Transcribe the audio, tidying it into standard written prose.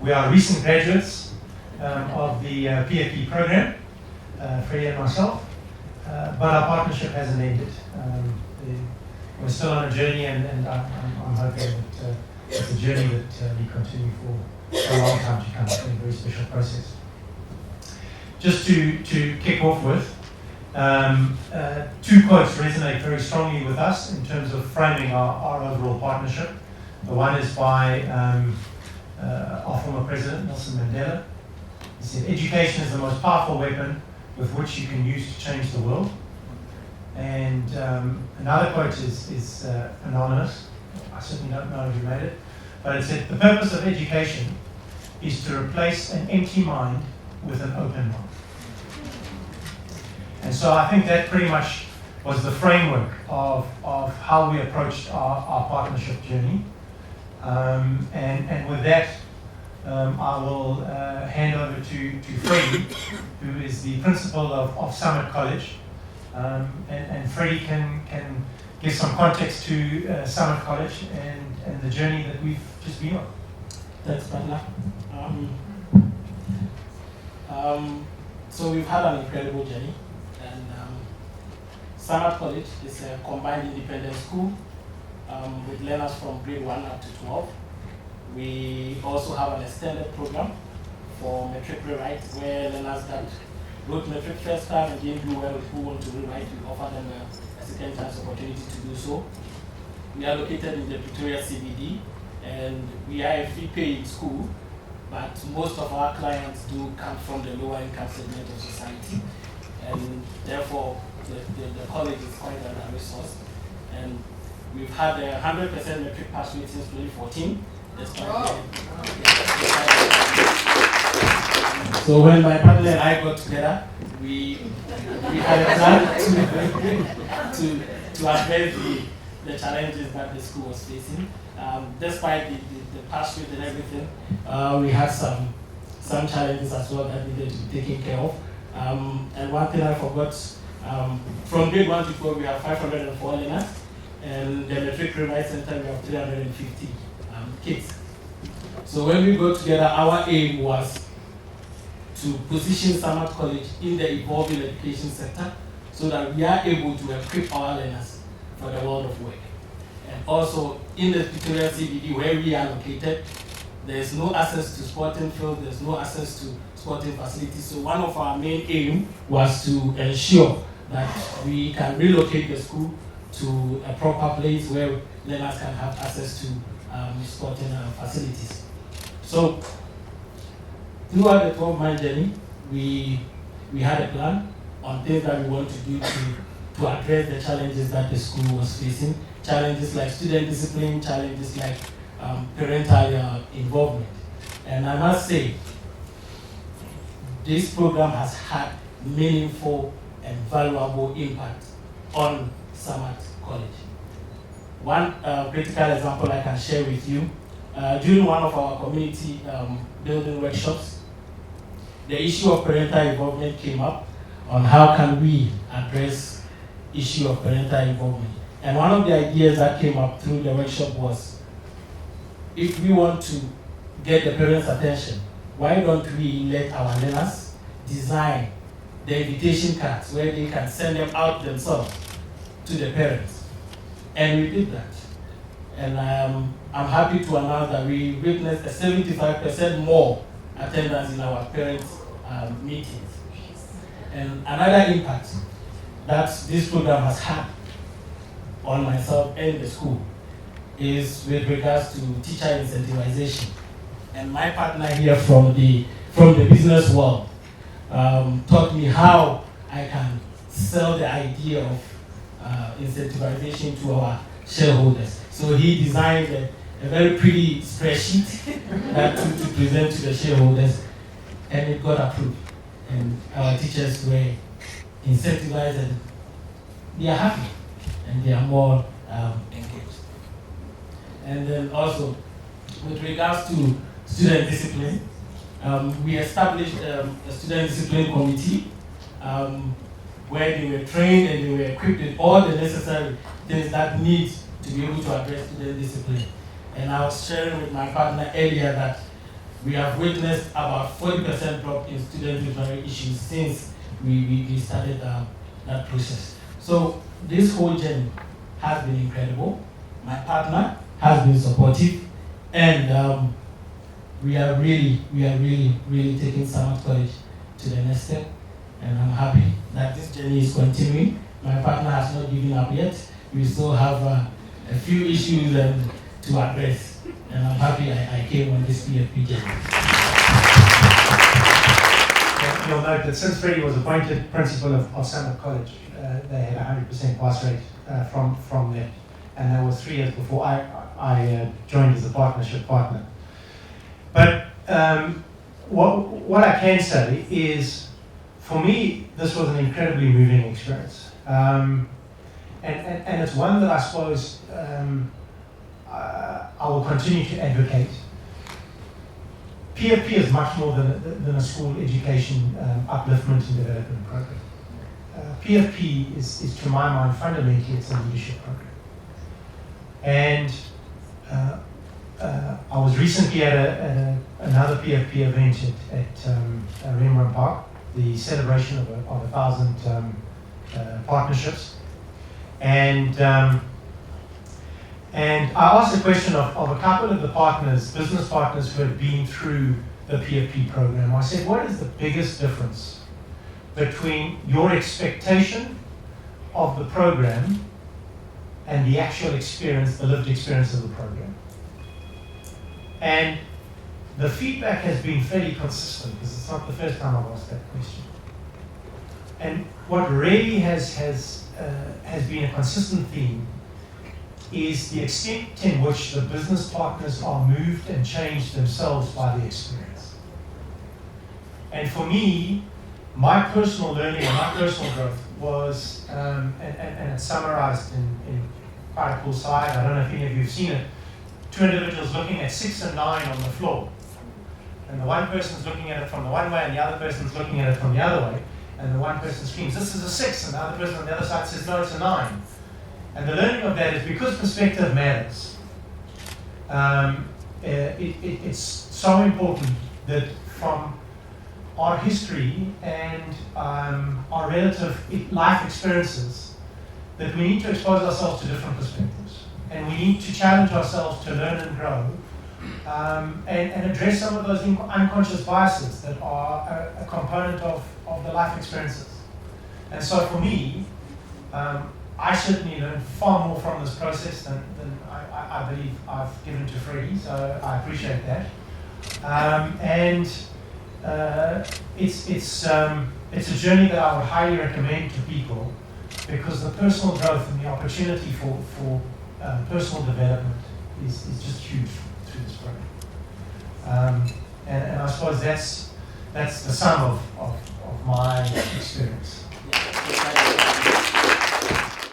We are recent graduates of the PFP program, Freddy and myself, but our partnership hasn't ended. We're still on a journey, and I'm hoping that it's a journey that we continue for a long time to come. It's been a very special process. Just to kick off with, two quotes resonate very strongly with us in terms of framing our overall partnership. The one is by our former president, Nelson Mandela. He said, "Education is the most powerful weapon with which you can use to change the world." And another quote is anonymous. I certainly don't know who made it, but it said, "The purpose of education is to replace an empty mind with an open mind." And so I think that pretty much was the framework of how we approached our partnership journey. And with that, I will hand over to Freddy, who is the principal of Summit College. And Freddy can give some context to Summit College and the journey that we've just been on. Thanks, Butler. So we've had an incredible journey, and Summit College is a combined independent school with learners from grade 1 up to 12. We also have an extended program for metric rewrite, where learners that wrote metric first time and didn't do well who want to rewrite, we offer them a second chance opportunity to do so. We are located in the Pretoria CBD, and we are a fee-paying school, but most of our clients do come from the lower income segment of society, and therefore the college is quite a resource. And we've had a 100% metric pass rate since 2014. So when my partner and I got together, we had a plan to address the challenges that the school was facing. Despite the pass rate and everything, we had some challenges as well that needed to be taken care of. And one thing I forgot, from grade 1 to 12 we have 504 learners, and the metric rewrite center we have 350 kids. So when we got together, our aim was to position Summit College in the evolving education sector so that we are able to equip our learners for the world of work. And also in the Pretoria CBD where we are located, there is no access to sporting fields, there's no access to sporting facilities. So one of our main aim was to ensure that we can relocate the school to a proper place where learners can have access to sporting facilities. So throughout the 12-month journey, we had a plan on things that we want to do to address the challenges that the school was facing. Challenges like student discipline, challenges like parental involvement. And I must say, this program has had meaningful and valuable impact on Summit College. One critical example I can share with you, during one of our community building workshops, the issue of parental involvement came up on how can we address issue of parental involvement. And one of the ideas that came up through the workshop was, if we want to get the parents' attention, why don't we let our learners design the invitation cards where they can send them out themselves to the parents? And we did that. And I'm happy to announce that we witnessed a 75% more attendance in our parents' meetings. And another impact that this program has had on myself and the school is with regards to teacher incentivization. And my partner here from the business world taught me how I can sell the idea of incentivization to our shareholders. So he designed a very pretty spreadsheet that to present to the shareholders, and it got approved. And our teachers were incentivized, and they are happy, and they are more engaged. And then also, with regards to student discipline, we established a student discipline committee where they were trained and they were equipped with all the necessary things that need to be able to address student discipline. And I was sharing with my partner earlier that we have witnessed about 40% drop in student literary issues since we started that process. So this whole journey has been incredible. My partner has been supportive, and we are really taking Samat College to the next step. And I'm happy that this journey is continuing. My partner has not given up yet. We still have a few issues to address, and I'm happy I came on this PFP journey. You'll note that since Freddy was appointed principal of Samat College, they had a 100% pass rate from there, and that was 3 years before I joined as a partnership partner. But what I can say is, for me, this was an incredibly moving experience, and it's one that I suppose I will continue to advocate. PFP is much more than a school education upliftment and development program. PFP is, to my mind, fundamentally it's a leadership program. And I was recently at another PFP event at Rembrandt Park, the celebration of 1,000 partnerships. And I asked a question of a couple of the partners, business partners who had been through the PFP program. I said, what is the biggest difference between your expectation of the program and the actual experience, the lived experience of the program? And the feedback has been fairly consistent, because it's not the first time I've asked that question. And what really has been a consistent theme is the extent in which the business partners are moved and changed themselves by the experience. And for me, my personal learning and my personal growth was, and it's summarized in quite a cool slide. I don't know if any of you have seen it. 2 individuals looking at 6 and 9 on the floor. And the one person's looking at it from the one way and the other person's looking at it from the other way. And the one person screams, this is a 6, and the other person on the other side says, no, it's a 9. And the learning of that is because perspective matters. It's so important that from our history and our relative life experiences, that we need to expose ourselves to different perspectives. And we need to challenge ourselves to learn and grow, and address some of those unconscious biases that are a component of the life experiences. And so for me, I certainly learned far more from this process than I believe I've given to Freddy, so I appreciate that. It's a journey that I would highly recommend to people, because the personal growth and the opportunity for personal development is just huge through this program. And I suppose that's the sum of my experience.